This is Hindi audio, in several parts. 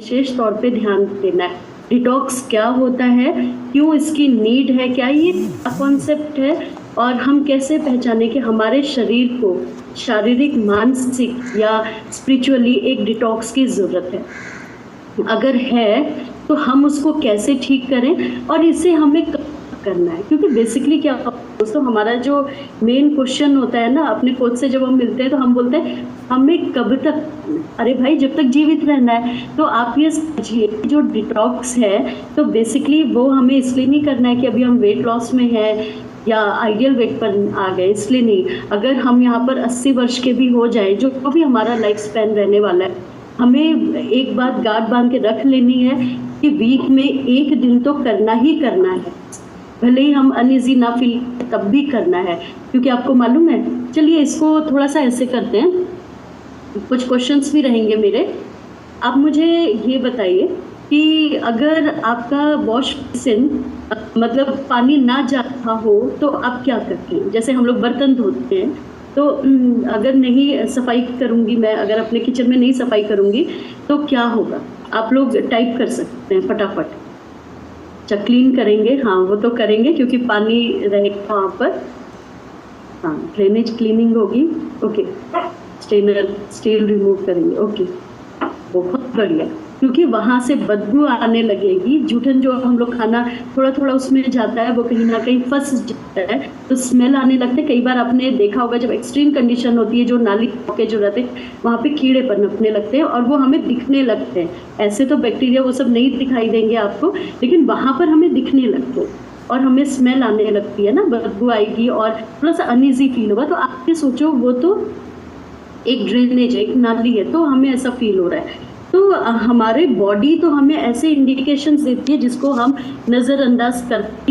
विशेष तौर पे ध्यान देना है। डिटॉक्स क्या होता है, क्यों इसकी नीड है, क्या ये कॉन्सेप्ट है, और हम कैसे पहचाने कि हमारे शरीर को शारीरिक, मानसिक या स्पिरिचुअली एक डिटॉक्स की ज़रूरत है। अगर है तो हम उसको कैसे ठीक करें और इसे हमें कब करना है। क्योंकि बेसिकली क्या दोस्तों, हमारा जो मेन क्वेश्चन होता है ना, अपने कोच से जब हम मिलते हैं तो हम बोलते हैं हमें कब तक, अरे भाई जब तक जीवित रहना है। तो आप ये समझिए जो डिटॉक्स है तो बेसिकली वो हमें इसलिए नहीं करना है कि अभी हम वेट लॉस में हैं या आइडियल वेट पर आ गए, इसलिए नहीं। अगर हम यहाँ पर 80 वर्ष के भी हो जाए, जो भी हमारा लाइफ स्पैन रहने वाला है, हमें एक बात गांठ बांध के रख लेनी है कि वीक में एक दिन तो करना ही करना है, भले ही हम अनईजी ना फील तब भी करना है। क्योंकि आपको मालूम है, चलिए इसको थोड़ा सा ऐसे करते हैं, कुछ क्वेश्चंस भी रहेंगे मेरे। आप मुझे ये बताइए कि अगर आपका वॉश बेसिन मतलब पानी ना जा रहा हो तो आप क्या करते हैं। जैसे हम लोग बर्तन धोते हैं तो अगर नहीं सफाई करूँगी मैं, अगर अपने किचन में नहीं सफाई करूँगी तो क्या होगा। आप लोग टाइप कर सकते हैं फटाफट। अच्छा, क्लीन करेंगे, हाँ वो तो करेंगे क्योंकि पानी रहेगा वहाँ पर। हाँ, ड्रेनेज क्लीनिंग होगी, ओके। स्टील रिमूव करेंगे, ओके, बहुत बढ़िया। क्योंकि वहाँ से बदबू आने लगेगी, जूठन जो हम लोग खाना थोड़ा थोड़ा उसमें जाता है वो कहीं ना कहीं फंस जाता है तो स्मेल आने लगते हैं। कई बार आपने देखा होगा जब एक्सट्रीम कंडीशन होती है, जो नाली के जो रहते हैं वहाँ पे कीड़े पनपने लगते हैं और वो हमें दिखने लगते हैं। ऐसे तो बैक्टीरिया वो सब नहीं दिखाई देंगे आपको, लेकिन वहाँ पर हमें दिखने लगते हैं और हमें स्मेल आने लगती है ना, बदबू आएगी और थोड़ा सा अनईजी फील होगा। तो आप ये सोचो वो तो एक ड्रेनेज है, एक नाली है, तो हमें ऐसा फील हो रहा है। तो हमारे बॉडी तो हमें ऐसे इंडिकेशंस देती है जिसको हम नज़रअंदाज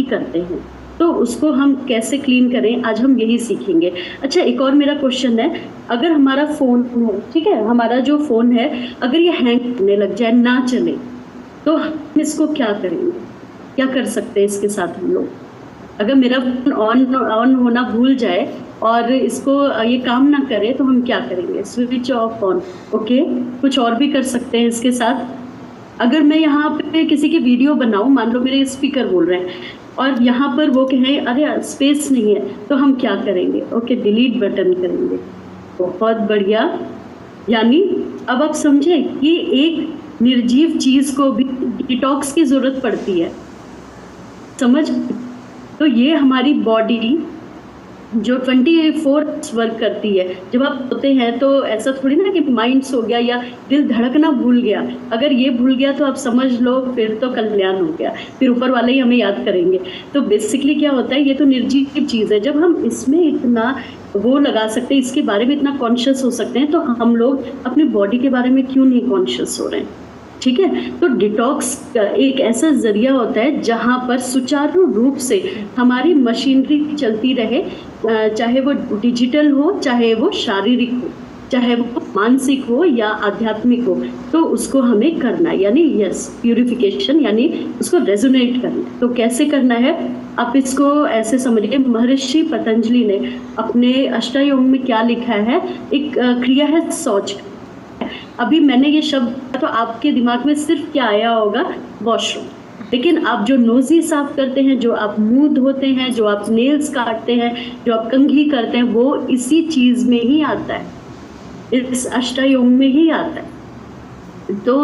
करते हैं। तो उसको हम कैसे क्लीन करें, आज हम यही सीखेंगे। अच्छा, एक और मेरा क्वेश्चन है, अगर हमारा फ़ोन है, ठीक है, हमारा जो फ़ोन है अगर ये हैंग करने लग जाए, ना चले, तो हम इसको क्या करेंगे, क्या कर सकते हैं इसके साथ हम लोग। अगर मेरा फ़ोन ऑन होना भूल जाए और इसको ये काम ना करे तो हम क्या करेंगे, स्विच ऑफ ऑन, ओके। कुछ और भी कर सकते हैं इसके साथ। अगर मैं यहाँ पे किसी की वीडियो बनाऊँ, मान लो मेरे स्पीकर बोल रहे हैं और यहाँ पर वो कहें अरे स्पेस नहीं है, तो हम क्या करेंगे, ओके, डिलीट बटन करेंगे। बहुत बढ़िया। यानी अब आप समझे कि एक निर्जीव चीज़ को भी डिटॉक्स की ज़रूरत पड़ती है, समझ। तो ये हमारी बॉडी जो 24 वर्क करती है। जब आप सोते हैं तो ऐसा थोड़ी ना कि माइंड सो गया या दिल धड़कना भूल गया। अगर ये भूल गया तो आप समझ लो फिर तो कल्याण हो गया, फिर ऊपर वाले ही हमें याद करेंगे। तो बेसिकली क्या होता है, ये तो निर्जीव चीज़ है। जब हम इसमें इतना वो लगा सकते हैं, इसके बारे में इतना कॉन्शियस हो सकते हैं, तो हम लोग अपनी बॉडी के बारे में क्यों नहीं कॉन्शियस हो रहे हैं, ठीक है। तो डिटॉक्स एक ऐसा जरिया होता है जहाँ पर सुचारू रूप से हमारी मशीनरी चलती रहे, चाहे वो डिजिटल हो, चाहे वो शारीरिक हो, चाहे वो मानसिक हो या आध्यात्मिक हो। तो उसको हमें करना है, यानी यस, प्यूरिफिकेशन, यानी उसको रेजोनेट करना है। तो कैसे करना है, आप इसको ऐसे समझिए। महर्षि पतंजलि ने अपने अष्टांग योग में क्या लिखा है, एक क्रिया है शौच। अभी मैंने ये शब्द तो आपके दिमाग में सिर्फ क्या आया होगा, वॉशरूम। लेकिन आप जो नोज़ी साफ करते हैं, जो आप मुंह धोते हैं, जो आप नेल्स काटते हैं, जो आप कंघी करते हैं, वो इसी चीज़ में ही आता है, इस अष्टांग में ही आता है। तो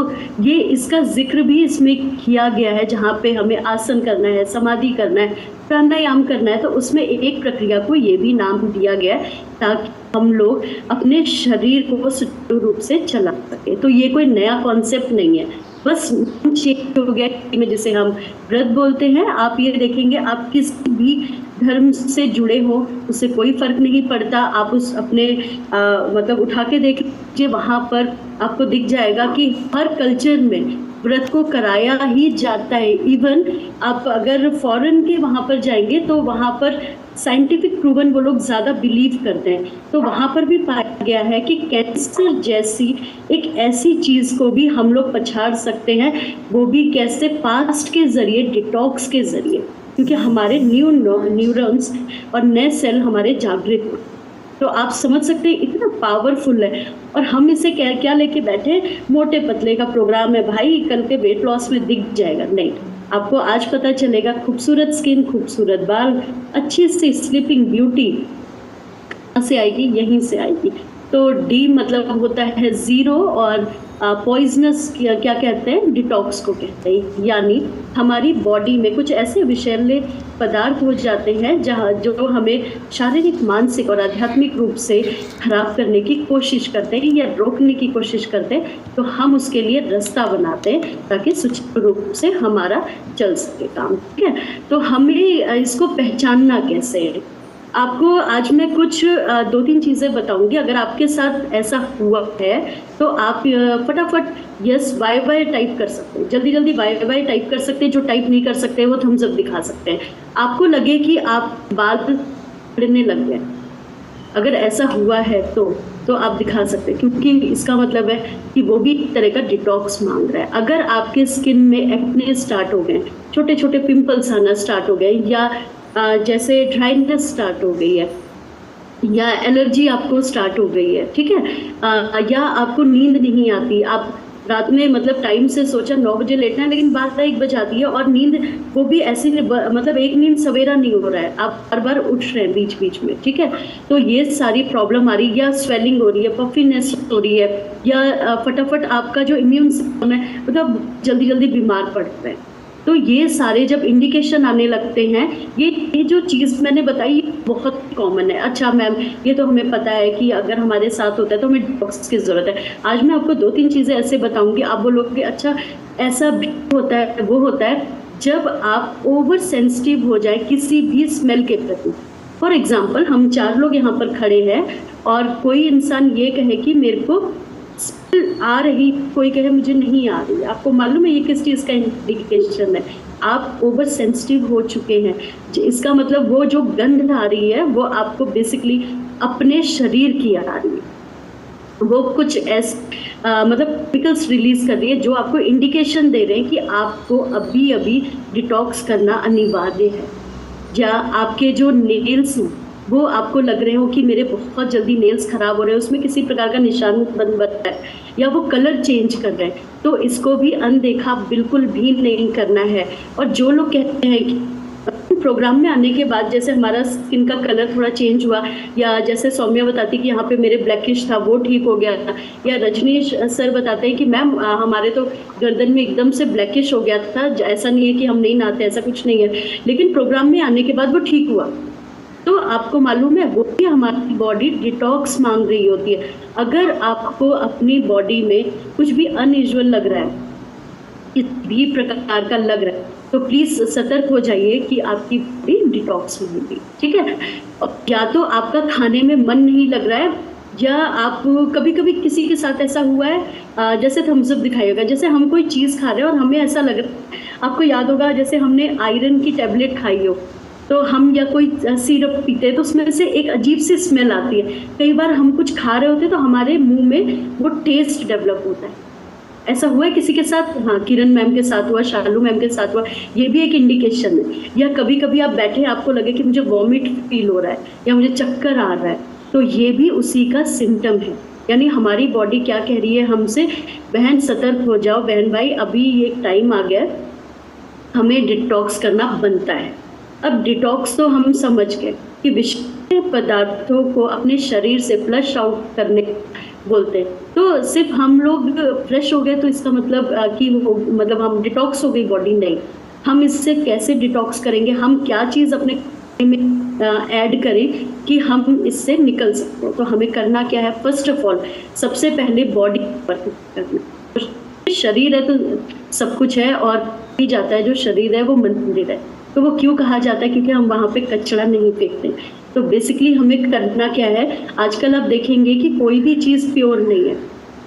ये इसका जिक्र भी इसमें किया गया है, जहाँ पे हमें आसन करना है, समाधि करना है, प्राणायाम करना है। तो उसमें एक प्रक्रिया को ये भी नाम दिया गया है ताकि हम लोग अपने शरीर को सुचारू रूप से चला सके। तो ये कोई नया कॉन्सेप्ट नहीं है, बस चेंज हो गया में जिसे हम व्रत बोलते हैं। आप ये देखेंगे, आप किसी भी धर्म से जुड़े हो उससे कोई फर्क नहीं पड़ता। आप उस अपने मतलब उठा के देख लीजिए, वहाँ पर आपको दिख जाएगा कि हर कल्चर में व्रत को कराया ही जाता है। इवन आप अगर फॉरेन के वहाँ पर जाएंगे तो वहाँ पर साइंटिफिक प्रूवन वो लोग ज़्यादा बिलीव करते हैं। तो वहाँ पर भी पाया गया है कि कैंसर जैसी एक ऐसी चीज़ को भी हम लोग पछाड़ सकते हैं, वो भी कैसे, पास्ट के ज़रिए, डिटॉक्स के ज़रिए। क्योंकि हमारे न्यूरॉन्स और नए सेल हमारे जागृत हो। तो आप समझ सकते हैं इतना पावरफुल है। और हम इसे क्या क्या लेके बैठे, मोटे पतले का प्रोग्राम है भाई, कल के वेट लॉस में दिख जाएगा। नहीं, आपको आज पता चलेगा खूबसूरत स्किन, खूबसूरत बाल, अच्छी सी स्लीपिंग ब्यूटी कहाँ से आएगी, यहीं से आएगी। तो डी मतलब होता है ज़ीरो, और पॉइजनस क्या कहते हैं, डिटॉक्स को कहते हैं। यानी हमारी बॉडी में कुछ ऐसे विषैले पदार्थ हो जाते हैं जहाँ जो हमें शारीरिक, मानसिक और आध्यात्मिक रूप से खराब करने की कोशिश करते हैं या रोकने की कोशिश करते हैं। तो हम उसके लिए रास्ता बनाते हैं ताकि सुचारू रूप से हमारा चल सके काम। ठीक है, तो हमें इसको पहचानना कैसे है। आपको आज मैं कुछ 2-3 चीज़ें बताऊंगी। अगर आपके साथ ऐसा हुआ है तो आप फटाफट यस वाई वाई टाइप कर सकते हैं, जल्दी जल्दी वाई वाई टाइप कर सकते हैं। जो टाइप नहीं कर सकते वो थम्स अप दिखा सकते हैं। आपको लगे कि आप बाल पड़ने लग गए, अगर ऐसा हुआ है तो आप दिखा सकते हैं, क्योंकि इसका मतलब है कि वो भी एक तरह का डिटॉक्स मांग रहा है। अगर आपके स्किन में एक्ने स्टार्ट हो गए, छोटे छोटे पिंपल्स आना स्टार्ट हो गए, या जैसे ड्राइनेस स्टार्ट हो गई है, या एलर्जी आपको स्टार्ट हो गई है, ठीक है, या आपको नींद नहीं आती, आप रात में मतलब टाइम से सोचा 9 बजे लेटना है लेकिन 12-1 बज आती है, और नींद वो भी ऐसी मतलब एक नींद सवेरा नहीं हो रहा है, आप बार बार उठ रहे हैं बीच बीच में। ठीक है, तो ये सारी प्रॉब्लम आ रही है, या स्वेलिंग हो रही है, पफीनेस हो रही है, या फटाफट आपका जो इम्यून सिस्टम है मतलब जल्दी जल्दी बीमार पड़ रहे हैं। तो ये सारे जब इंडिकेशन आने लगते हैं, ये जो चीज़ मैंने बताई बहुत कॉमन है। अच्छा मैम, ये तो हमें पता है कि अगर हमारे साथ होता है तो हमें डिटॉक्स की ज़रूरत है। आज मैं आपको 2-3 चीज़ें ऐसे बताऊंगी, आप बोलोगे अच्छा ऐसा भी होता है, वो होता है जब आप ओवर सेंसिटिव हो जाए किसी भी स्मेल के प्रति। फॉर एग्जाम्पल, हम 4 लोग यहाँ पर खड़े हैं और कोई इंसान ये कहे कि मेरे को आ रही, कोई कहे मुझे नहीं आ रही, आपको मालूम है ये किस चीज़ का इंडिकेशन है? आप ओवर सेंसिटिव हो चुके हैं। इसका मतलब वो जो गंध आ रही है वो आपको बेसिकली अपने शरीर की आ रही है, वो कुछ ऐसे मतलब केमिकल्स रिलीज कर रही है जो आपको इंडिकेशन दे रहे हैं कि आपको अभी अभी डिटॉक्स करना अनिवार्य है। या आपके जो नेल्स हैं वो आपको लग रहे हो कि मेरे बहुत जल्दी नेल्स खराब हो रहे हैं, उसमें किसी प्रकार का निशान बन रहा है, या वो कलर चेंज कर रहे हैं, तो इसको भी अनदेखा बिल्कुल भी नहीं करना है। और जो लोग कहते हैं कि प्रोग्राम में आने के बाद जैसे हमारा स्किन का कलर थोड़ा चेंज हुआ, या जैसे सौम्या बताती कि यहाँ पे मेरे ब्लैकिश था वो ठीक हो गया था, या रजनीश सर बताते हैं कि मैम हमारे तो गर्दन में एकदम से ब्लैकिश हो गया था, ऐसा नहीं है कि हम नहीं नहाते, ऐसा कुछ नहीं है, लेकिन प्रोग्राम में आने के बाद वो ठीक हुआ। तो आपको मालूम है वो भी हमारी बॉडी डिटॉक्स मांग रही होती है। अगर आपको अपनी बॉडी में कुछ भी अनयूजुअल लग रहा है, किसी भी प्रकार का लग रहा है, तो प्लीज़ सतर्क हो जाइए कि आपकी बॉडी डिटॉक्स होगी। ठीक है, या तो आपका खाने में मन नहीं लग रहा है, या आप कभी कभी किसी के साथ ऐसा हुआ है जैसे थम्स अप दिखाइएगा, जैसे हम कोई चीज़ खा रहे हैं और हमें ऐसा लग रहा है, आपको याद होगा जैसे हमने आयरन की टैबलेट खाई हो तो हम, या कोई सिरप पीते हैं तो उसमें से एक अजीब सी स्मेल आती है। कई बार हम कुछ खा रहे होते हैं तो हमारे मुंह में वो टेस्ट डेवलप होता है। ऐसा हुआ है किसी के साथ? हाँ, किरण मैम के साथ हुआ, शालू मैम के साथ हुआ, ये भी एक इंडिकेशन है। या कभी कभी आप बैठे आपको लगे कि मुझे वॉमिट फील हो रहा है या मुझे चक्कर आ रहा है, तो ये भी उसी का सिम्टम है। यानी हमारी बॉडी क्या कह रही है हमसे, बहन सतर्क हो जाओ, बहन भाई अभी एक टाइम आ गया है, हमें डिटॉक्स करना बनता है। अब डिटॉक्स तो हम समझ गए कि विषैले पदार्थों को अपने शरीर से फ्लश आउट करने बोलते हैं। तो सिर्फ हम लोग फ्रेश हो गए तो इसका मतलब कि वो मतलब हम डिटॉक्स हो गई बॉडी, नहीं। हम इससे कैसे डिटॉक्स करेंगे, हम क्या चीज़ अपने में ऐड करें कि हम इससे निकल सकते हैं। तो हमें करना क्या है, फर्स्ट ऑफ ऑल सबसे पहले बॉडी वर्क करना। शरीर है तो सब कुछ है, और भी जाता है जो शरीर है वो मंदिर है। तो वो क्यों कहा जाता है, क्योंकि हम वहाँ पे कचरा नहीं फेंकते। तो बेसिकली हमें करना क्या है, आजकल आप देखेंगे कि कोई भी चीज़ प्योर नहीं है,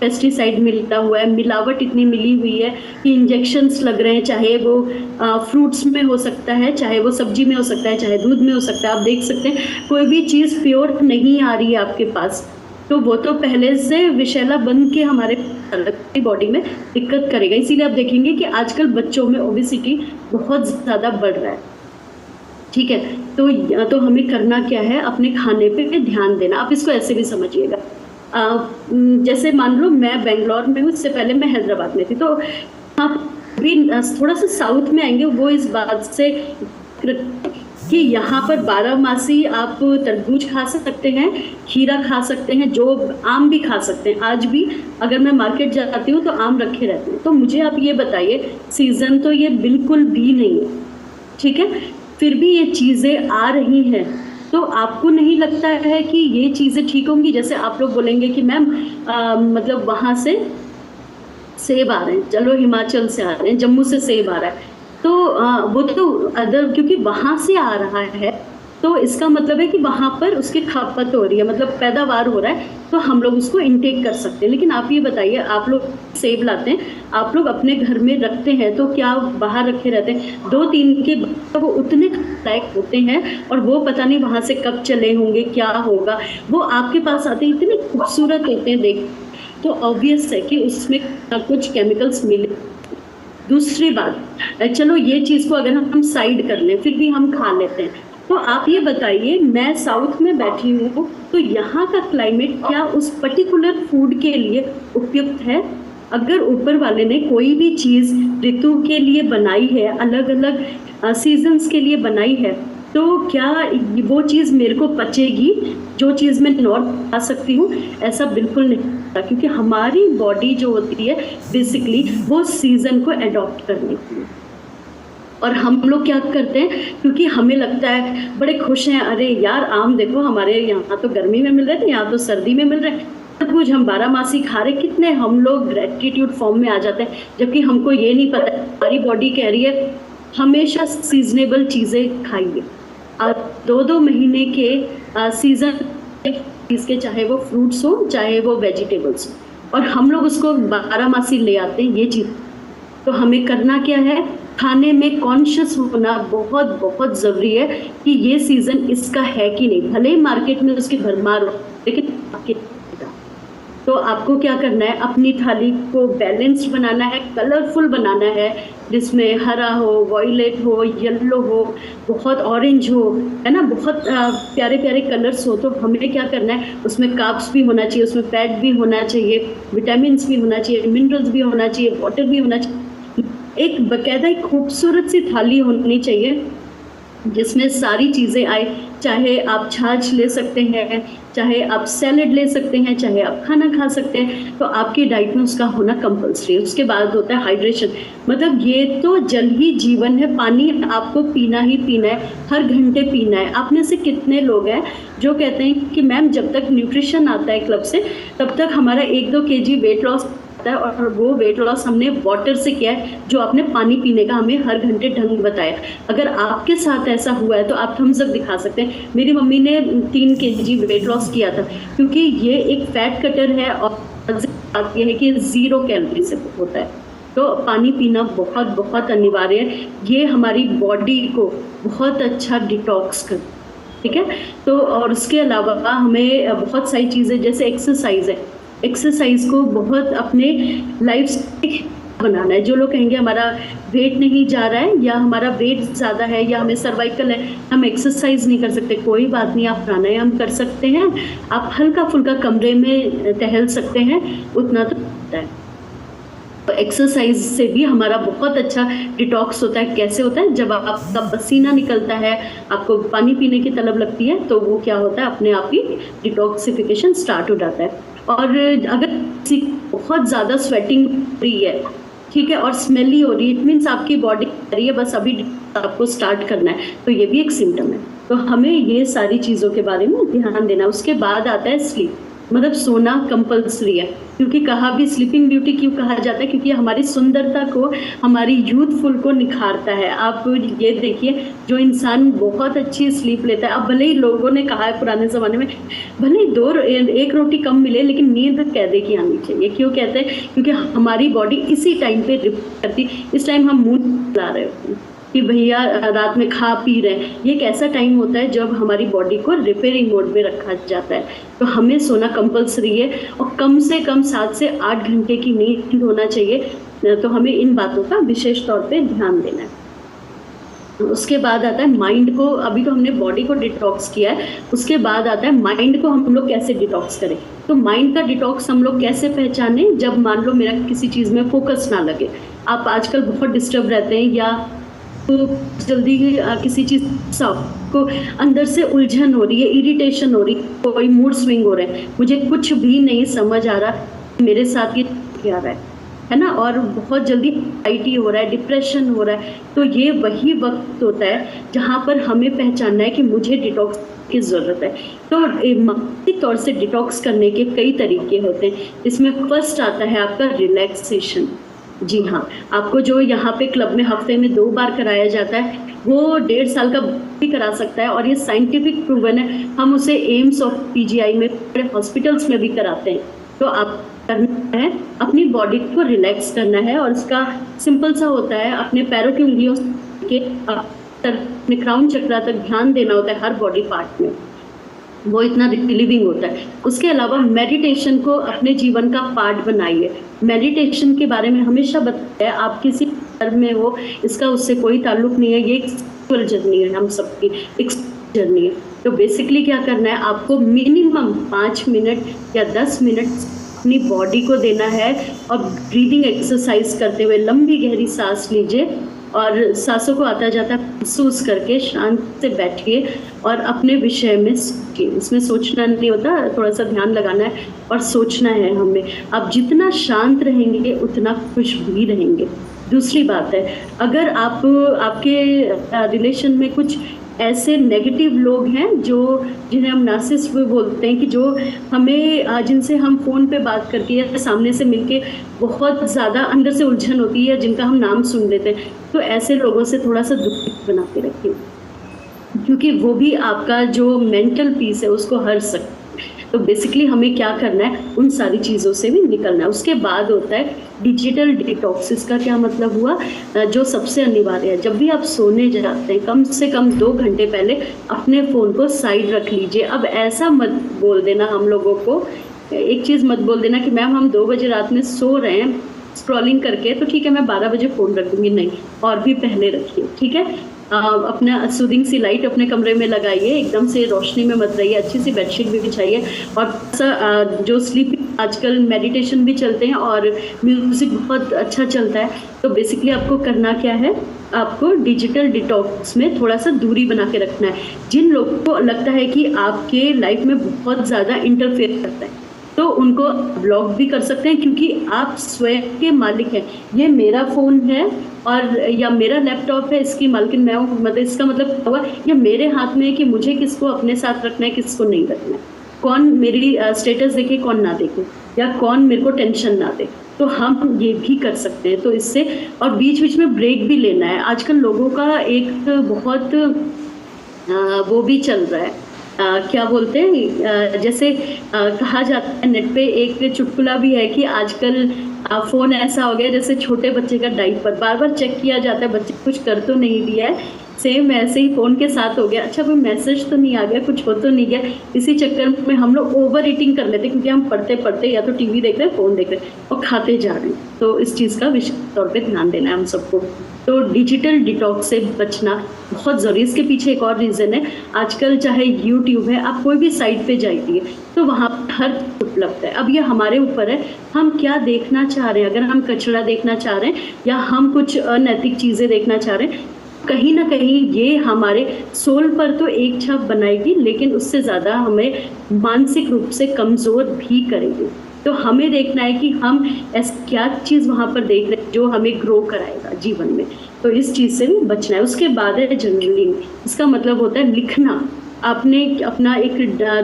पेस्टिसाइड मिलता हुआ है, मिलावट इतनी मिली हुई है कि इंजेक्शन्स लग रहे हैं, चाहे वो फ्रूट्स में हो सकता है, चाहे वो सब्जी में हो सकता है, चाहे दूध में हो सकता है। आप देख सकते हैं कोई भी चीज़ प्योर नहीं आ रही है आपके पास, तो वो तो पहले से विषैला बन के हमारे बॉडी में दिक्कत करेगा। इसीलिए आप देखेंगे कि आजकल बच्चों में ओबेसिटी बहुत ज़्यादा बढ़ रहा है। ठीक है। तो हमें करना क्या है, अपने खाने पे ध्यान देना। आप इसको ऐसे भी समझिएगा, जैसे मान लो मैं बेंगलोर में हूँ, इससे पहले मैं हैदराबाद में थी, तो आप भी थोड़ा सा साउथ में आएंगे वो इस बात से कि यहाँ पर 12 मासी आप तरबूज खा सकते हैं, खीरा खा सकते हैं, जो आम भी खा सकते हैं। आज भी अगर मैं मार्केट जाती हूँ तो आम रखे रहते हैं। तो मुझे आप ये बताइए, सीजन तो ये बिल्कुल भी नहीं है, ठीक है, फिर भी ये चीज़ें आ रही हैं। तो आपको नहीं लगता है कि ये चीज़ें ठीक होंगी? जैसे आप लोग बोलेंगे कि मैम मतलब वहाँ से सेब आ रहे हैं, चलो हिमाचल से आ रहे हैं, जम्मू से सेब आ रहा है, तो वो तो अदर, क्योंकि वहाँ से आ रहा है तो इसका मतलब है कि वहाँ पर उसकी खपत हो रही है, मतलब पैदावार हो रहा है, तो हम लोग उसको इनटेक कर सकते हैं। लेकिन आप ये बताइए, आप लोग सेब लाते हैं, आप लोग अपने घर में रखते हैं, तो क्या बाहर रखे रहते हैं 2-3 के, वो उतने लायक होते हैं और वो पता नहीं वहाँ से कब चले होंगे, क्या होगा, वो आपके पास आते हैं इतने खूबसूरत होते हैं, देख तो ऑब्वियस है कि उसमें कुछ केमिकल्स मिले। दूसरी बात, चलो ये चीज़ को अगर हम साइड कर लें, फिर भी हम खा लेते हैं, तो आप ये बताइए, मैं साउथ में बैठी हूँ, तो यहाँ का क्लाइमेट क्या उस पर्टिकुलर फूड के लिए उपयुक्त है? अगर ऊपर वाले ने कोई भी चीज़ ऋतु के लिए बनाई है, अलग अलग सीजन्स के लिए बनाई है, तो क्या वो चीज़ मेरे को पचेगी जो चीज़ मैं नॉर्थ खा सकती हूँ? ऐसा बिल्कुल नहीं होता, क्योंकि हमारी बॉडी जो होती है बेसिकली वो सीज़न को अडॉप्ट करने की। और हम लोग क्या करते हैं, क्योंकि हमें लगता है बड़े खुश हैं, अरे यार आम देखो हमारे यहाँ तो गर्मी में मिल रहे थे, यहाँ तो सर्दी में मिल रहे हैं, सब कुछ हम 12 मासी खा रहे, कितने हम लोग ग्रेटिट्यूड फॉर्म में आ जाते हैं, जबकि हमको ये नहीं पता हमारी बॉडी कह रही है हमेशा सीजनेबल चीज़ें खाइए। 2-2 महीने के सीजन इसके, चाहे वो फ्रूट्स हो चाहे वो वेजिटेबल्स हो, और हम लोग उसको 12 मासी ले आते हैं ये चीज़। तो हमें करना क्या है, खाने में कॉन्शियस होना बहुत बहुत ज़रूरी है कि ये सीज़न इसका है कि नहीं। भले ही मार्केट में उसकी भरमार हो, लेकिन आपके तो आपको क्या करना है, अपनी थाली को बैलेंस्ड बनाना है, कलरफुल बनाना है, जिसमें हरा हो, वॉयलेट हो, येलो हो, बहुत ऑरेंज हो, है ना, बहुत प्यारे प्यारे कलर्स हो। तो हमें क्या करना है, उसमें कार्ब्स भी होना चाहिए, उसमें फैट भी होना चाहिए, विटामिन भी होना चाहिए, मिनरल्स भी होना चाहिए, वाटर भी होना चाहिए। एक बाकायदा एक खूबसूरत सी थाली होनी चाहिए जिसमें सारी चीज़ें आए। चाहे आप छाछ ले सकते हैं, चाहे आप सैलेड ले सकते हैं, चाहे आप खाना खा सकते हैं, तो आपकी डाइट में उसका होना कंपल्सरी है। उसके बाद होता है हाइड्रेशन, मतलब ये तो जल ही जीवन है, पानी आपको पीना ही पीना है, हर घंटे पीना है। आप में से कितने लोग हैं जो कहते हैं कि मैम जब तक न्यूट्रिशन आता है क्लब से तब तक हमारा 1-2 kg वेट लॉस है, और वो वेट लॉस हमने वाटर से किया है, जो आपने पानी पीने का हमें हर घंटे ढंग बताया। अगर आपके साथ ऐसा हुआ है तो आप थम्स अप दिखा सकते हैं। मेरी मम्मी ने 3 kg वेट लॉस किया था, क्योंकि ये एक फैट कटर है और बात यह है कि 0 कैलोरी से होता है। तो पानी पीना बहुत बहुत अनिवार्य है, ये हमारी बॉडी को बहुत अच्छा डिटॉक्स कर, ठीक है। तो और उसके अलावा हमें बहुत सारी चीज़ें, जैसे एक्सरसाइज है, एक्सरसाइज को बहुत अपने लाइफ स्टाइल बनाना है। जो लोग कहेंगे हमारा वेट नहीं जा रहा है, या हमारा वेट ज़्यादा है, या हमें सर्वाइकल है, हम एक्सरसाइज नहीं कर सकते, कोई बात नहीं, आप प्राणायाम कर सकते हैं, आप हल्का फुल्का कमरे में टहल सकते हैं, उतना तो होता है। तो एक्सरसाइज से भी हमारा बहुत अच्छा डिटॉक्स होता है। कैसे होता है, जब आपका पसीना निकलता है, आपको पानी पीने की तलब लगती है, तो वो क्या होता है, अपने आप ही डिटॉक्सिफिकेशन स्टार्ट हो जाता है। और अगर किसी बहुत ज़्यादा स्वेटिंग हो रही है, ठीक है, और स्मेली हो रही है, इट मीन्स आपकी बॉडी कह रही है बस अभी आपको स्टार्ट करना है, तो ये भी एक सिम्टम है। तो हमें ये सारी चीज़ों के बारे में ध्यान देना। उसके बाद आता है स्लीप, मतलब सोना कंपल्सरी है, क्योंकि कहा भी स्लीपिंग ब्यूटी क्यों कहा जाता है, क्योंकि हमारी सुंदरता को, हमारी यूथफुल को निखारता है। आप ये देखिए, जो इंसान बहुत अच्छी स्लीप लेता है, अब भले ही लोगों ने कहा है पुराने ज़माने में, भले ही 1 रोटी कम मिले लेकिन नींद कैदे की आनी चाहिए। क्यों कहते हैं, क्योंकि हमारी बॉडी इसी टाइम पे रिपोर्ट करती, इस टाइम हम मुँह ला रहे होते हैं कि भैया रात में खा पी रहे हैं। ये एक ऐसा टाइम होता है जब हमारी बॉडी को रिपेयरिंग मोड में रखा जाता है। तो हमें सोना कंपल्सरी है, और कम से कम 7 से 8 घंटे की नींद होना चाहिए। तो हमें इन बातों का विशेष तौर पे ध्यान देना है। उसके बाद आता है माइंड को, अभी तो हमने बॉडी को डिटॉक्स किया है, उसके बाद आता है माइंड को हम लोग कैसे डिटॉक्स करें। तो माइंड का डिटॉक्स हम लोग कैसे पहचाने, जब मान लो मेरा किसी चीज़ में फोकस ना लगे, आप आजकल बहुत डिस्टर्ब रहते हैं या तो जल्दी किसी चीज़ को अंदर से उलझन हो रही है, इरिटेशन हो रही है, कोई मूड स्विंग हो रहे हैं, मुझे कुछ भी नहीं समझ आ रहा मेरे साथ ये क्या रहा है ना, और बहुत जल्दी एंग्जाइटी हो रहा है, डिप्रेशन हो रहा है, तो ये वही वक्त होता है जहाँ पर हमें पहचानना है कि मुझे डिटॉक्स की ज़रूरत है। तो मानसिक तौर से डिटॉक्स करने के कई तरीके होते हैं। इसमें फर्स्ट आता है आपका रिलैक्सेशन। जी हाँ, आपको जो यहाँ पे क्लब में हफ्ते में 2 बार कराया जाता है, वो 1.5 साल का भी करा सकता है, और ये साइंटिफिक प्रूवन है। हम उसे एम्स और पीजीआई में, हॉस्पिटल्स में भी कराते हैं। तो आप करना है, अपनी बॉडी को रिलैक्स करना है, और इसका सिंपल सा होता है, अपने पैरों की उंगलियों के अपने क्राउन चक्रा तक ध्यान देना होता है हर बॉडी पार्ट में, वो इतना रिलीविंग होता है। उसके अलावा मेडिटेशन को अपने जीवन का पार्ट बनाइए। मेडिटेशन के बारे में हमेशा बताया, आप किसी धर्म में हो, इसका उससे कोई ताल्लुक नहीं है, ये एक स्पिरिचुअल जर्नी है, हम सबकी एक जर्नी है। तो बेसिकली क्या करना है, आपको मिनिमम 5 मिनट या 10 मिनट अपनी बॉडी को देना है, और ब्रीदिंग एक्सरसाइज करते हुए लंबी गहरी सांस लीजिए, और सांसों को आता जाता महसूस करके शांत से बैठिए और अपने विषय में सोचिए। इसमें सोचना नहीं होता, थोड़ा सा ध्यान लगाना है और सोचना है हमें। आप जितना शांत रहेंगे उतना खुश भी रहेंगे। दूसरी बात है, अगर आप आपके रिलेशन में कुछ ऐसे नेगेटिव लोग हैं जो जिन्हें हम नार्सिसिस्ट बोलते हैं, कि जो हमें जिनसे हम फ़ोन पे बात करके या सामने से मिलके बहुत ज़्यादा अंदर से उलझन होती है, जिनका हम नाम सुन लेते हैं, तो ऐसे लोगों से थोड़ा सा दूरी बना के रखिए, क्योंकि वो भी आपका जो मेंटल पीस है उसको हर सकते हैं। तो बेसिकली हमें क्या करना है, उन सारी चीज़ों से भी निकलना है। उसके बाद होता है डिजिटल डिटॉक्स। इसका क्या मतलब हुआ, जो सबसे अनिवार्य है, जब भी आप सोने जाते हैं कम से कम 2 घंटे पहले अपने फ़ोन को साइड रख लीजिए। अब ऐसा मत बोल देना हम लोगों को, एक चीज़ मत बोल देना कि मैम हम 2 बजे रात में सो रहे हैं स्क्रॉलिंग करके, तो ठीक है मैं 12 बजे फ़ोन रख दूँगी। नहीं, और भी पहले रखिए, ठीक है। अपना सूदिंग सी लाइट अपने कमरे में लगाइए, एकदम से रोशनी में मत रहिए, अच्छी सी बेडशीट भी बिछाइए, और जो स्लीप आजकल मेडिटेशन भी चलते हैं और म्यूज़िक बहुत अच्छा चलता है। तो बेसिकली आपको करना क्या है, आपको डिजिटल डिटॉक्स में थोड़ा सा दूरी बना के रखना है। जिन लोगों को लगता है कि आपके लाइफ में बहुत ज़्यादा इंटरफेयर करता है, तो उनको ब्लॉक भी कर सकते हैं, क्योंकि आप स्वयं के मालिक हैं। ये मेरा फ़ोन है और या मेरा लैपटॉप है, इसकी मालकिन मैं हूँ, मतलब इसका मतलब हुआ ये मेरे हाथ में है कि मुझे किसको अपने साथ रखना है, किसको नहीं रखना है, कौन मेरी स्टेटस देखे कौन ना देखे, या कौन मेरे को टेंशन ना दे। तो हम ये भी कर सकते हैं। तो इससे, और बीच बीच में ब्रेक भी लेना है। आजकल लोगों का एक बहुत वो भी चल रहा है, क्या बोलते हैं, जैसे कहा जाता है नेट पे, एक चुटकुला भी है कि आजकल फ़ोन ऐसा हो गया जैसे छोटे बच्चे का डाइपर, बार बार चेक किया जाता है बच्चे कुछ कर तो नहीं दिया है, सेम ऐसे ही फ़ोन के साथ हो गया। अच्छा कोई मैसेज तो नहीं आ गया, कुछ हो तो नहीं गया, इसी चक्कर में हम लोग ओवर ईटिंग कर लेते हैं, क्योंकि हम पढ़ते पढ़ते या तो टीवी देख रहे हैं, फ़ोन देख रहे हैं और खाते जा रहे हैं। तो इस चीज़ का विशेष तौर पे ध्यान देना है हम सबको। तो डिजिटल डिटॉक्स से बचना बहुत ज़रूरी। इसके पीछे एक और रीज़न है, आजकल चाहे यूट्यूब है, आप कोई भी साइट पे जाइए तो वहाँ पर हर उपलब्ध है। अब ये हमारे ऊपर है, हम क्या देखना चाह रहे हैं। अगर हम कचरा देखना चाह रहे हैं या हम कुछ अनैतिक चीज़ें देखना चाह रहे हैं, कहीं ना कहीं ये हमारे सोल पर तो एक छाप बनाएगी, लेकिन उससे ज़्यादा हमें मानसिक रूप से कमज़ोर भी करेगी। तो हमें देखना है कि हम ऐसी क्या चीज़ वहाँ पर देख रहे हैं जो हमें ग्रो कराएगा जीवन में। तो इस चीज़ से भी बचना है। उसके बाद है जर्नलिंग। इसका मतलब होता है लिखना। आपने अपना एक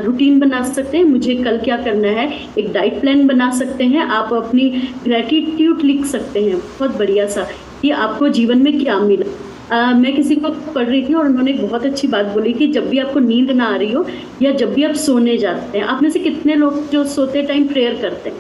रूटीन बना सकते हैं, मुझे कल क्या करना है, एक डाइट प्लान बना सकते हैं। आप अपनी ग्रैटिट्यूड लिख सकते हैं, बहुत बढ़िया सा, कि आपको जीवन में क्या मिला। मैं किसी को पढ़ रही थी और उन्होंने एक बहुत अच्छी बात बोली कि जब भी आपको नींद ना आ रही हो या जब भी आप सोने जाते हैं, आप में से कितने लोग जो सोते टाइम प्रेयर करते हैं,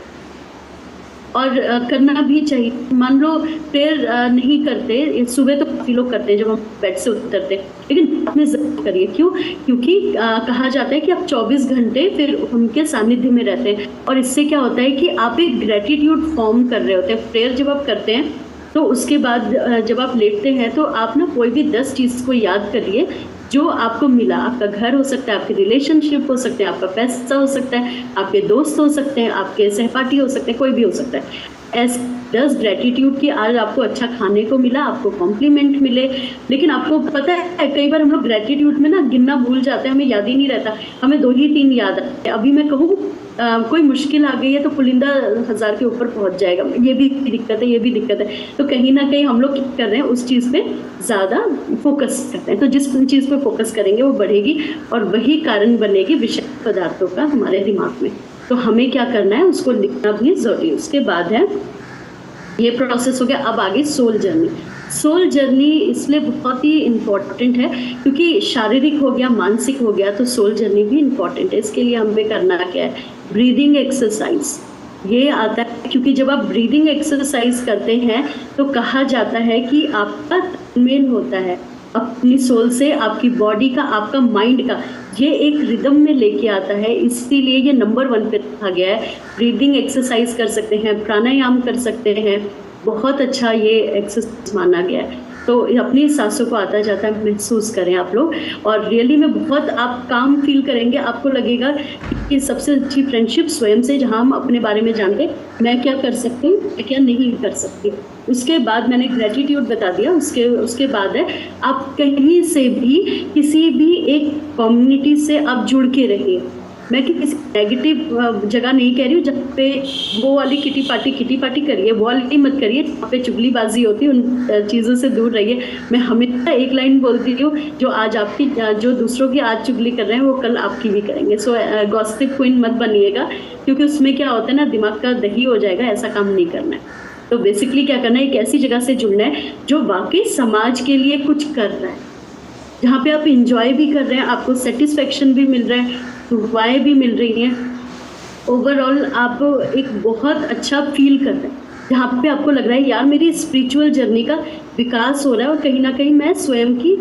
और करना भी चाहिए। मान लो प्रेयर नहीं करते, सुबह तो काफ़ी लोग करते हैं जब हम बेड से उतरते हैं, लेकिन रात में ज़रूर करिए। क्यों? क्योंकि कहा जाता है कि आप 24 घंटे फिर उनके सानिध्य में रहते हैं, और इससे क्या होता है कि आप एक ग्रेटिट्यूड फॉर्म कर रहे होते हैं। प्रेयर जब आप करते हैं तो उसके बाद जब आप लेटते हैं तो आप ना कोई भी 10 चीज़ को याद करिए जो आपको मिला। आपका घर हो सकता है, आपके रिलेशनशिप हो सकते हैं, आपका पैसा हो सकता है, आपके दोस्त हो सकते हैं, आपके सहपाठी हो सकते हैं, कोई भी हो सकता है। एस 10 ग्रेटिट्यूड की आज आपको अच्छा खाने को मिला, आपको कॉम्प्लीमेंट मिले। लेकिन आपको पता है कई बार हम लोग ग्रेटिट्यूड में ना गिनना भूल जाते हैं, हमें याद ही नहीं रहता, हमें 2 ही 3 याद आते हैं। अभी मैं कहूँ कोई मुश्किल आ गई है तो पुलिंदा 1000 के ऊपर पहुंच जाएगा, ये भी दिक्कत है, ये भी दिक्कत है। तो कहीं ना कहीं हम लोग क्या कर रहे हैं, उस चीज़ पे ज़्यादा फोकस करते हैं। तो जिस चीज़ पे फोकस करेंगे वो बढ़ेगी और वही कारण बनेगी विषय पदार्थों का हमारे दिमाग में। तो हमें क्या करना है, उसको लिखना भी ज़रूरी है। उसके बाद है, ये प्रोसेस हो गया। अब आगे सोल जर्नी। सोल जर्नी इसलिए बहुत ही इम्पॉर्टेंट है क्योंकि शारीरिक हो गया, मानसिक हो गया, तो सोल जर्नी भी इम्पॉर्टेंट है। इसके लिए हमें करना क्या है, ब्रीदिंग एक्सरसाइज ये आता है। क्योंकि जब आप ब्रीदिंग एक्सरसाइज करते हैं तो कहा जाता है कि आपका तालमेल होता है अपनी सोल से, आपकी बॉडी का, आपका माइंड का, ये एक रिदम में लेके आता है। इसीलिए ये नंबर 1 पे रखा गया है। ब्रीदिंग एक्सरसाइज कर सकते हैं, प्राणायाम कर सकते हैं, बहुत अच्छा ये एक्सरसाइज माना गया है। तो अपनी सांसों को आता जाता है महसूस करें आप लोग, और रियली में बहुत आप काम फील करेंगे। आपको लगेगा कि सबसे अच्छी फ्रेंडशिप स्वयं से, जहाँ हम अपने बारे में जानते मैं क्या कर सकती हूँ, मैं क्या नहीं कर सकती। उसके बाद मैंने ग्रेटिट्यूड बता दिया। उसके बाद है, आप कहीं से भी किसी भी एक कम्युनिटी से आप जुड़ के रहिए। मैं किसी नेगेटिव जगह नहीं कह रही हूँ जहाँ पे वो वाली किटी पार्टी करिए, वो वाली मत करिए जहाँ पे चुगलीबाजी होती है, उन चीज़ों से दूर रहिए। मैं हमेशा एक लाइन बोलती हूँ, जो आज आपकी, जो दूसरों की आज चुगली कर रहे हैं वो कल आपकी भी करेंगे। सो गॉसिप क्वीन मत बनिएगा, क्योंकि उसमें क्या होता है ना, दिमाग का दही हो जाएगा, ऐसा काम नहीं करना है। तो बेसिकली क्या करना है, एक ऐसी जगह से जुड़ना है जो वाकई समाज के लिए कुछ कर रहा है, जहाँ पे आप इंजॉय भी कर रहे हैं, आपको सेटिस्फेक्शन भी मिल रहा है, दुआएं भी मिल रही हैं, ओवरऑल आप एक बहुत अच्छा फील कर रहे हैं, जहाँ पे आपको लग रहा है यार मेरी स्पिरिचुअल जर्नी का विकास हो रहा है और कहीं ना कहीं मैं स्वयं की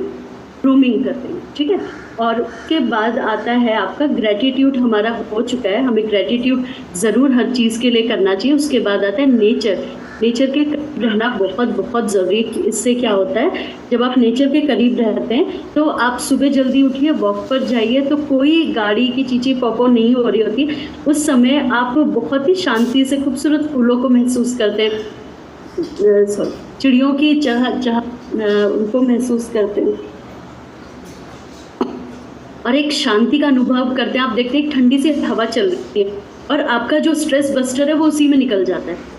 ग्रूमिंग कर रही हूँ। ठीक है। और उसके बाद आता है आपका ग्रेटिट्यूड। हमारा हो चुका है, हमें ग्रेटिट्यूड ज़रूर हर चीज़ के लिए करना चाहिए। उसके बाद आता है नेचर। नेचर के करीब रहना बहुत बहुत ज़रूरी है। इससे क्या होता है, जब आप नेचर के करीब रहते हैं तो आप सुबह जल्दी उठिए, वॉक पर जाइए, तो कोई गाड़ी की चीची पॉपो नहीं हो रही होती। उस समय आप बहुत ही शांति से खूबसूरत फूलों को महसूस करते हैं, चिड़ियों की चह उनको महसूस करते हैं और एक शांति का अनुभव करते हैं। आप देखते हैं ठंडी सी हवा चल रही है और आपका जो स्ट्रेस बस्टर है वो उसी में निकल जाता है।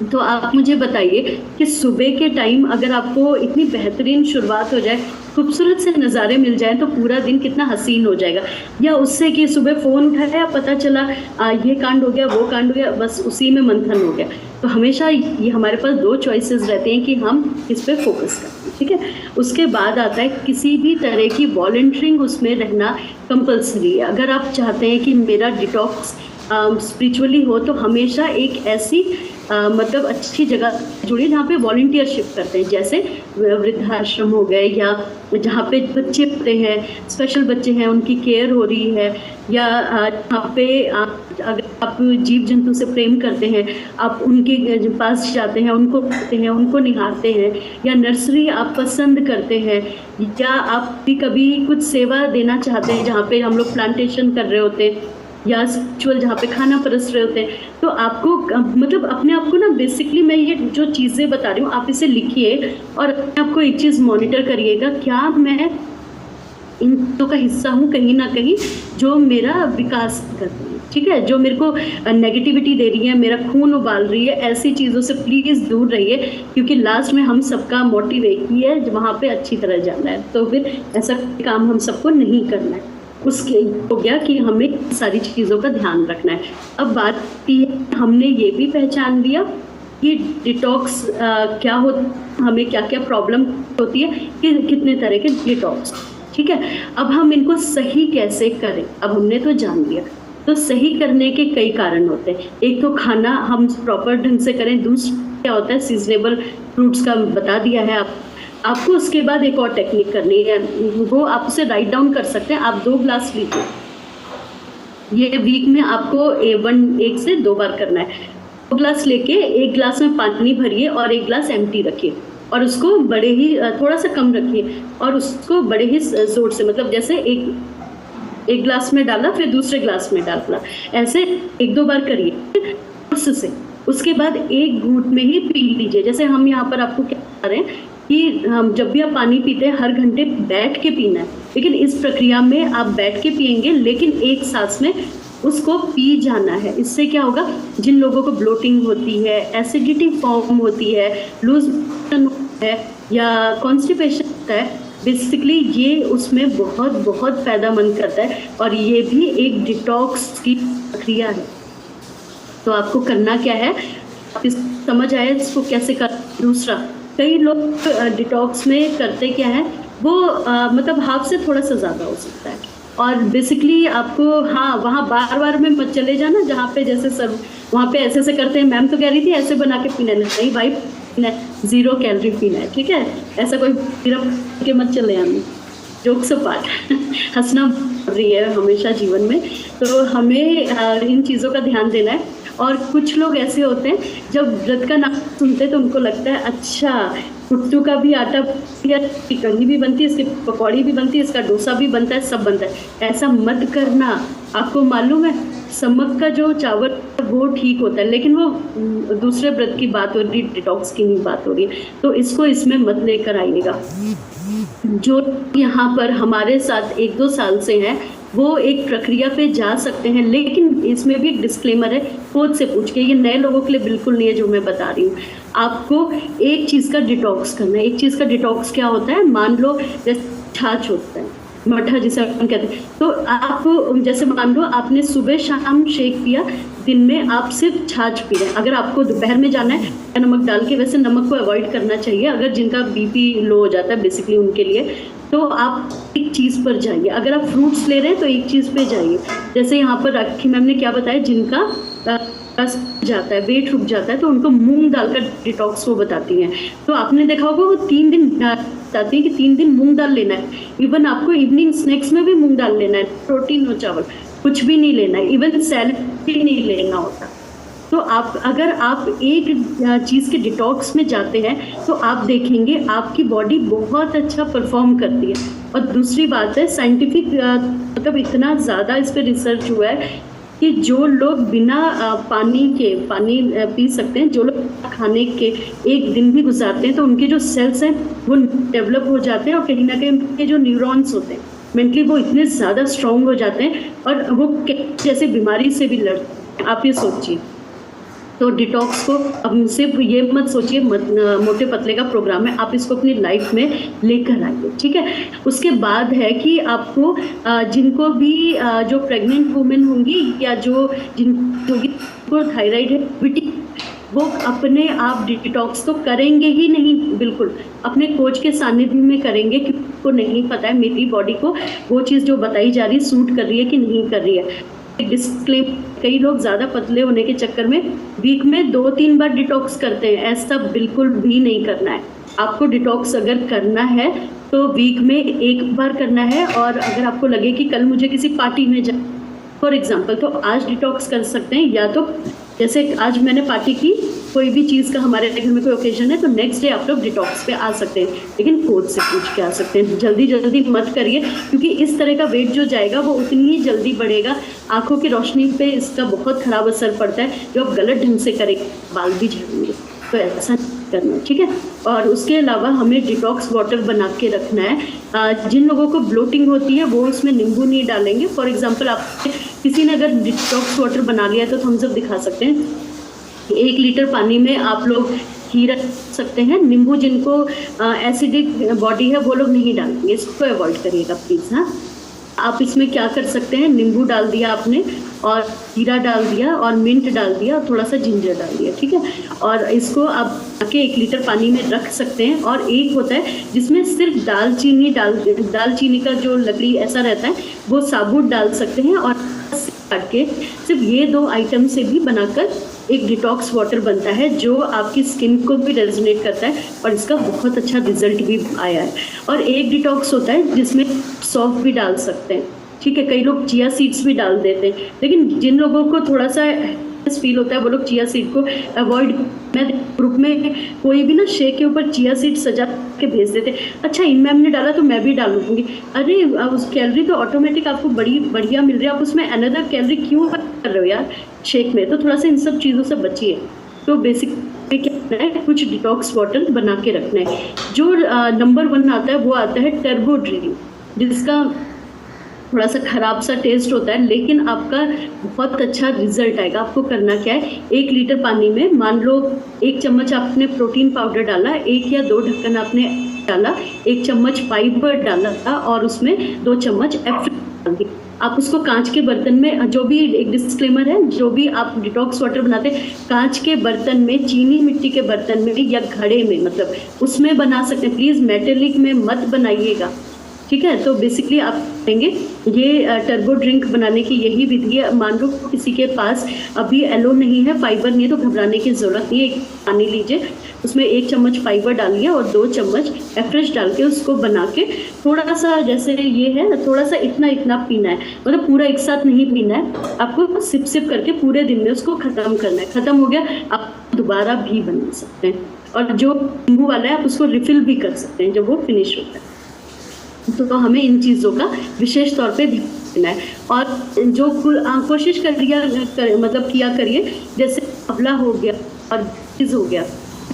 तो आप मुझे बताइए कि सुबह के टाइम अगर आपको इतनी बेहतरीन शुरुआत हो जाए, खूबसूरत से नज़ारे मिल जाएं, तो पूरा दिन कितना हसीन हो जाएगा। या उससे कि सुबह फ़ोन उठाया, पता चला ये कांड हो गया, वो कांड हो गया, बस उसी में मंथन हो गया। तो हमेशा ये हमारे पास 2 चॉइसेस रहते हैं कि हम किस पे फोकस करें। ठीक है। उसके बाद आता है किसी भी तरह की वॉलंटियरिंग उसमें रहना कंपल्सरी है। अगर आप चाहते हैं कि मेरा डिटॉक्स स्पिरिचुअली हो, तो हमेशा एक ऐसी मतलब अच्छी जगह जुड़िए जहाँ पे वॉलंटियरशिप करते हैं, जैसे वृद्धाश्रम हो गए, या जहाँ पे बच्चे पढ़ते हैं, स्पेशल बच्चे हैं, उनकी केयर हो रही है, या जहाँ पे अगर आप जीव जंतु से प्रेम करते हैं, आप उनके पास जाते हैं, उनको पढ़ते हैं, उनको निहारते हैं, या नर्सरी आप पसंद करते हैं, या आप भी कभी कुछ सेवा देना चाहते हैं जहाँ पे हम लोग प्लांटेशन कर रहे होते हैं, या स्पिरिचुअल जहाँ पे खाना परस रहे होते हैं। तो आपको मतलब अपने आप को ना, बेसिकली मैं ये जो चीज़ें बता रही हूँ आप इसे लिखिए और अपने आप को एक चीज़ मॉनिटर करिएगा, क्या मैं इन चीज़ों का हिस्सा हूँ कहीं ना कहीं जो मेरा विकास कर रही है। ठीक है। जो मेरे को नेगेटिविटी दे रही है, मेरा खून उबाल रही है, ऐसी चीज़ों से प्लीज़ दूर रहिए, क्योंकि लास्ट में हम सबका मोटिव एक ही है, वहाँ पे अच्छी तरह जाना है। तो फिर ऐसा काम हम सबको नहीं करना है। उसके हो गया कि हमें सारी चीज़ों का ध्यान रखना है। अब बात की हमने ये भी पहचान लिया कि डिटॉक्स क्या होता, हमें क्या क्या प्रॉब्लम होती है, कि कितने तरह के डिटॉक्स। ठीक है। अब हम इनको सही कैसे करें, अब हमने तो जान लिया। तो सही करने के कई कारण होते हैं। एक तो खाना हम प्रॉपर ढंग से करें, दूसरा क्या होता है सीजनेबल फ्रूट्स का बता दिया है आपको। उसके बाद एक और टेक्निक करनी है, वो आप उसे राइट डाउन कर सकते हैं। आप 2 ग्लास लीजिए, ये वीक में आपको 1 से 2 बार करना है। ग्लास लेके एक ग्लास में पानी भरिए और एक ग्लास एम्प्टी रखिए और उसको बड़े ही थोड़ा सा कम रखिए और उसको बड़े ही जोर से, मतलब जैसे एक ग्लास में डाला फिर दूसरे ग्लास में डाला, ऐसे 1-2 बार करिए उससे। उसके बाद एक घूंट में ही पी लीजिए। जैसे हम यहाँ पर आपको क्या बता रहे हैं कि हम जब भी आप पानी पीते हैं हर घंटे बैठ के पीना है, लेकिन इस प्रक्रिया में आप बैठ के पिएंगे लेकिन एक सांस में उसको पी जाना है। इससे क्या होगा, जिन लोगों को ब्लोटिंग होती है, एसिडिटी फॉर्म होती है, लूज मोशन है या कॉन्स्टिपेशन होता है, बेसिकली ये उसमें बहुत बहुत फायदेमंद करता है और ये भी एक डिटॉक्स की प्रक्रिया है। तो आपको करना क्या है, समझ आया इसको कैसे कर। दूसरा, कई लोग डिटॉक्स में करते क्या है, वो मतलब हाफ से थोड़ा सा ज़्यादा हो सकता है और बेसिकली आपको वहाँ बार बार में मत चले जाना जहाँ पे जैसे सर वहाँ पे ऐसे ऐसे करते हैं। मैम तो कह रही थी ऐसे बना के पीना नहीं भाई, पीना 0 कैलोरी पीना है, ठीक है। ऐसा कोई सिरप के मत चले आने, जोक से पार्ट हंसना रही है हमेशा जीवन में, तो हमें इन चीज़ों का ध्यान देना है। और कुछ लोग ऐसे होते हैं जब व्रत का नाम सुनते हैं तो उनको लगता है अच्छा कुट्टू का भी आटा की कढ़ी भी बनती है, इसकी पकौड़ी भी बनती है, इसका डोसा भी बनता है, सब बनता है। ऐसा मत करना। आपको मालूम है समक का जो चावल वो ठीक होता है, लेकिन वो दूसरे व्रत की बात हो रही है, डिटॉक्स की नहीं बात हो रही है, तो इसको इसमें मत लेकर आइएगा। जो यहाँ पर हमारे साथ 1-2 साल से हैं वो एक प्रक्रिया पे जा सकते हैं, लेकिन इसमें भी एक डिस्क्लेमर है, कोच से पूछ के। ये नए लोगों के लिए बिल्कुल नहीं है जो मैं बता रही हूँ। आपको एक चीज़ का डिटॉक्स करना है। एक चीज़ का डिटॉक्स क्या होता है, मान लो जैसे छाछ होता है, मठा जिसे हम कहते हैं, तो आप जैसे मान लो आपने सुबह शाम शेक पिया, दिन में आप सिर्फ छाछ पी रहे हैं। अगर आपको दोपहर में जाना है नमक डाल के, वैसे नमक को अवॉइड करना चाहिए अगर जिनका बीपी लो हो जाता है बेसिकली उनके लिए, तो आप एक चीज़ पर जाइए। अगर आप फ्रूट्स ले रहे हैं तो एक चीज़ पे जाइए। जैसे यहाँ पर राखी मैम ने क्या बताया, जिनका जाता है वेट रुक जाता है तो उनको मूंग दाल का डिटॉक्स वो बताती हैं। तो आपने देखा होगा वो 3 दिन बताती है कि 3 दिन मूंग दाल लेना है। इवन आपको इवनिंग स्नैक्स में भी मूंग दाल लेना है, प्रोटीन और चावल कुछ भी नहीं लेना है, इवन सैलड भी नहीं लेना होता। तो आप अगर आप एक चीज़ के डिटॉक्स में जाते हैं तो आप देखेंगे आपकी बॉडी बहुत अच्छा परफॉर्म करती है। और दूसरी बात है साइंटिफिक मतलब इतना ज़्यादा इस पर रिसर्च हुआ है कि जो लोग बिना पानी पी सकते हैं, जो लोग खाने के एक दिन भी गुजारते हैं, तो उनके जो सेल्स हैं वो डेवलप हो जाते हैं और कहीं ना कहीं उनके जो न्यूरॉन्स होते हैं मेंटली वो इतने ज़्यादा स्ट्रॉन्ग हो जाते हैं और वो जैसे बीमारी से भी लड़ते हैं। आप ये सोचिए। तो डिटॉक्स को अब सिर्फ ये मत सोचिए मोटे पतले का प्रोग्राम है, आप इसको अपनी लाइफ में लेकर आइए, ठीक है। उसके बाद है कि आपको जिनको भी जो प्रेग्नेंट वुमेन होंगी या जिनको थायराइड है, वो अपने आप डिटॉक्स तो करेंगे ही नहीं, बिल्कुल अपने कोच के सानिध्य में करेंगे, क्योंकि उनको नहीं पता है मेरी बॉडी को वो चीज़ जो बताई जा रही है सूट कर रही है कि नहीं कर रही है। डिस्क्लेम, कई लोग ज़्यादा पतले होने के चक्कर में वीक में 2-3 बार डिटॉक्स करते हैं, ऐसा बिल्कुल भी नहीं करना है। आपको डिटॉक्स अगर करना है तो वीक में 1 बार करना है। और अगर आपको लगे कि कल मुझे किसी पार्टी में जा फॉर एग्जांपल, तो आज डिटॉक्स कर सकते हैं, या तो जैसे आज मैंने पार्टी की, कोई भी चीज़ का हमारे घर में कोई ओकेजन है तो नेक्स्ट डे आप लोग डिटॉक्स पे आ सकते हैं, लेकिन कोच से पूछ के आ सकते हैं। जल्दी मत करिए, क्योंकि इस तरह का वेट जो जाएगा वो उतनी ही जल्दी बढ़ेगा। आंखों की रोशनी पे इसका बहुत ख़राब असर पड़ता है। जो आप गलत ढंग से करेंगे बाल भी झड़ेंगे, तो ऐसा करना, ठीक है। और उसके अलावा हमें डिटॉक्स वाटर बना के रखना है। जिन लोगों को ब्लोटिंग होती है वो उसमें नींबू नहीं डालेंगे। फॉर एग्जांपल, आप किसी ने अगर डिटॉक्स वाटर बना लिया तो थम्स अप दिखा सकते हैं। 1 लीटर पानी में आप लोग खीरा सकते हैं। नींबू जिनको एसिडिक बॉडी है वो लोग नहीं डालेंगे, इसको अवॉइड करिएगा प्लीज़। हाँ, आप इसमें क्या कर सकते हैं, नींबू डाल दिया आपने और खीरा डाल दिया और मिंट डाल दिया और थोड़ा सा जिंजर डाल दिया, ठीक है। और इसको आप आके 1 लीटर पानी में रख सकते हैं। और एक होता है जिसमें सिर्फ दालचीनी का जो लकड़ी ऐसा रहता है वो साबुत डाल सकते हैं, और काट के सिर्फ ये 2 आइटम से भी बनाकर एक डिटॉक्स वाटर बनता है जो आपकी स्किन को भी रेजोनेट करता है और इसका बहुत अच्छा रिजल्ट भी आया है। और एक डिटॉक्स होता है जिसमें सौंफ भी डाल सकते हैं, ठीक है। कई लोग चिया सीड्स भी डाल देते हैं, लेकिन जिन लोगों को थोड़ा सा फील होता है वो लोग चिया सीड को अवॉइड। मैं ग्रुप में कोई भी ना शेक के ऊपर चिया सीड सजा के भेज देते, अच्छा इन मैम ने डाला तो मैं भी डालूंगी। अरे उस कैलोरी तो ऑटोमेटिक आपको बड़ी बढ़िया मिल रही है, आप उसमें अनदर कैलोरी क्यों कर रहे हो यार शेक में। तो थोड़ा सा इन सब चीज़ों से बचिए। तो बेसिक क्या करना है, कुछ डिटॉक्स वाटर बना के रखना है। जो नंबर 1 आता है वो आता है टर्बो ड्रिंक, जिसका थोड़ा सा खराब सा टेस्ट होता है लेकिन आपका बहुत अच्छा रिजल्ट आएगा। आपको करना क्या है, 1 लीटर पानी में मान लो 1 चम्मच आपने प्रोटीन पाउडर डाला, 1 या 2 ढक्कन आपने डाला, 1 चम्मच फाइबर डाला था और उसमें 2 चम्मच एफ डाल दी। आप उसको कांच के बर्तन में, जो भी एक डिस्क्लेमर है, जो भी आप डिटॉक्स वाटर बनाते हैं कांच के बर्तन में, चीनी मिट्टी के बर्तन में या घड़े में, मतलब उसमें बना सकते हैं। प्लीज़ मेटेलिक में मत बनाइएगा, ठीक है। तो बेसिकली आप करेंगे ये टर्बो ड्रिंक बनाने की यही विधि है। मान लो किसी के पास अभी एलो नहीं है, फाइबर नहीं है, तो घबराने की ज़रूरत नहीं है। एक पानी लीजिए, उसमें 1 चम्मच फाइबर डालिए और 2 चम्मच एफ्रेश डाल के उसको बना के थोड़ा सा, जैसे ये है, थोड़ा सा इतना इतना पीना है, मतलब पूरा एक साथ नहीं पीना है आपको, सिप सिप करके पूरे दिन में उसको ख़त्म करना है। ख़त्म हो गया, आप दोबारा भी बना सकते हैं। और जो नींबू वाला है आप उसको रिफ़िल भी कर सकते हैं जब वो फिनिश होता है। तो हमें इन चीज़ों का विशेष तौर पे ध्यान देना है। और जो कोशिश मतलब किया करिए, जैसे आंवला हो गया और चीज़ हो गया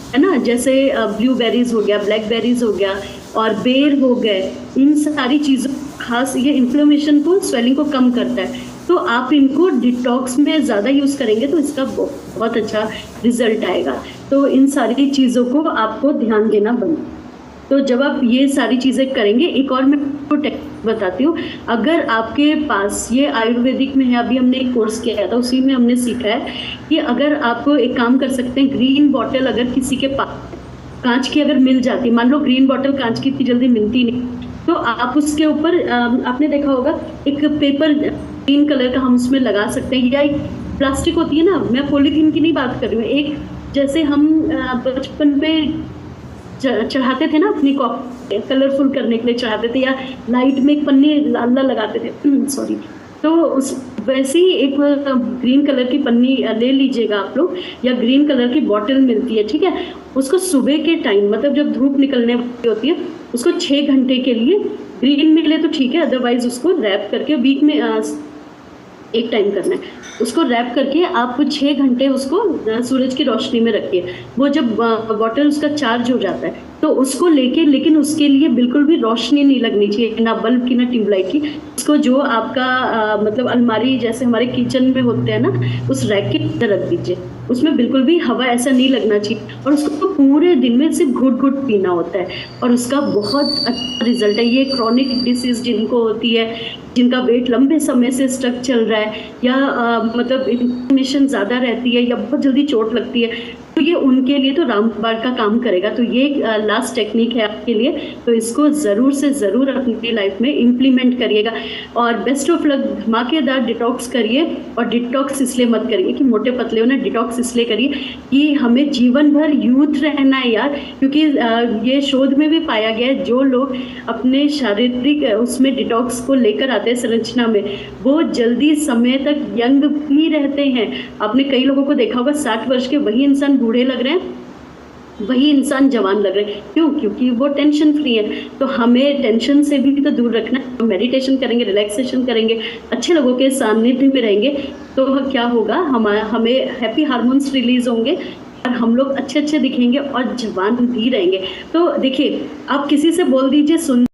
है ना, जैसे ब्लूबेरीज हो गया, ब्लैकबेरीज हो गया और बेर हो गए, इन सारी चीज़ों खास ये इन्फ्लेमेशन को, स्वेलिंग को कम करता है। तो आप इनको डिटॉक्स में ज़्यादा यूज़ करेंगे तो इसका बहुत अच्छा रिजल्ट आएगा। तो इन सारी चीज़ों को आपको ध्यान देना बंद। तो जब आप ये सारी चीज़ें करेंगे, एक और मैं आपको टेक्निक बताती हूँ। अगर आपके पास ये आयुर्वेदिक में है, अभी हमने एक कोर्स किया था उसी में हमने सीखा है कि अगर आप एक काम कर सकते हैं, ग्रीन बॉटल अगर किसी के पास कांच की अगर मिल जाती, मान लो ग्रीन बॉटल कांच की इतनी जल्दी मिलती नहीं, तो आप उसके ऊपर आपने देखा होगा एक पेपर ग्रीन कलर का हम उसमें लगा सकते हैं, या एक प्लास्टिक होती है ना, मैं पॉलीथीन की नहीं बात कर रही हूँ, एक जैसे हम बचपन पे चढ़ाते थे ना अपनी कॉपी कलरफुल करने के लिए चढ़ाते थे, या लाइट में एक पन्नी लाल लगाते थे सॉरी, तो उस वैसे ही एक ग्रीन कलर की पन्नी ले लीजिएगा आप लोग, या ग्रीन कलर की बॉटल मिलती है, ठीक है। उसको सुबह के टाइम, मतलब जब धूप निकलने वाली होती है, उसको 6 घंटे के लिए, ग्रीन मिले तो ठीक है, अदरवाइज उसको रैप करके वीक में एक टाइम करना है, उसको रैप करके आप 6 घंटे उसको सूरज की रोशनी में रखिए। वो जब बॉटल उसका चार्ज हो जाता है तो उसको लेके, लेकिन उसके लिए बिल्कुल भी रोशनी नहीं लगनी चाहिए, ना बल्ब की ना ट्यूबलाइट की। उसको जो आपका मतलब अलमारी जैसे हमारे किचन में होते हैं ना, उस रैक के अंदर रख दीजिए, उसमें बिल्कुल भी हवा ऐसा नहीं लगना चाहिए, और उसको पूरे दिन में सिर्फ घुट घुट पीना होता है और उसका बहुत अच्छा रिजल्ट है। ये क्रॉनिक डिसीज जिनको होती है, जिनका वेट लंबे समय से स्टक चल रहा है, या मतलब इन्फ्लेमेशन ज़्यादा रहती है, या बहुत जल्दी चोट लगती है, तो ये उनके लिए तो रामबाण का काम करेगा। तो ये लास्ट टेक्निक है आपके लिए, तो इसको ज़रूर से ज़रूर अपनी लाइफ में इम्प्लीमेंट करिएगा। और बेस्ट ऑफ लक, धमाकेदार डिटॉक्स करिए। और डिटॉक्स इसलिए मत करिए कि मोटे पतले हो ना, डिटॉक्स इसलिए करिए कि हमें जीवन भर यूथ रहना है यार, क्योंकि ये शोध में भी पाया गया है, जो लोग अपने शारीरिक उसमें डिटॉक्स को लेकर आते हैं संरचना में, वो जल्दी समय तक यंग भी रहते हैं। आपने कई लोगों को देखा होगा 60 वर्ष के वही इंसान बूढ़े लग रहे हैं, वही इंसान जवान लग रहे हैं। क्यों? क्योंकि वो टेंशन फ्री है। तो हमें टेंशन से भी तो दूर रखना है। मेडिटेशन करेंगे, रिलैक्सेशन करेंगे, अच्छे लोगों के सानिध्य में रहेंगे, तो क्या होगा, हमें हैप्पी हार्मोन्स रिलीज होंगे और हम लोग अच्छे अच्छे दिखेंगे और जवान भी रहेंगे। तो देखिए, आप किसी से बोल दीजिए सुन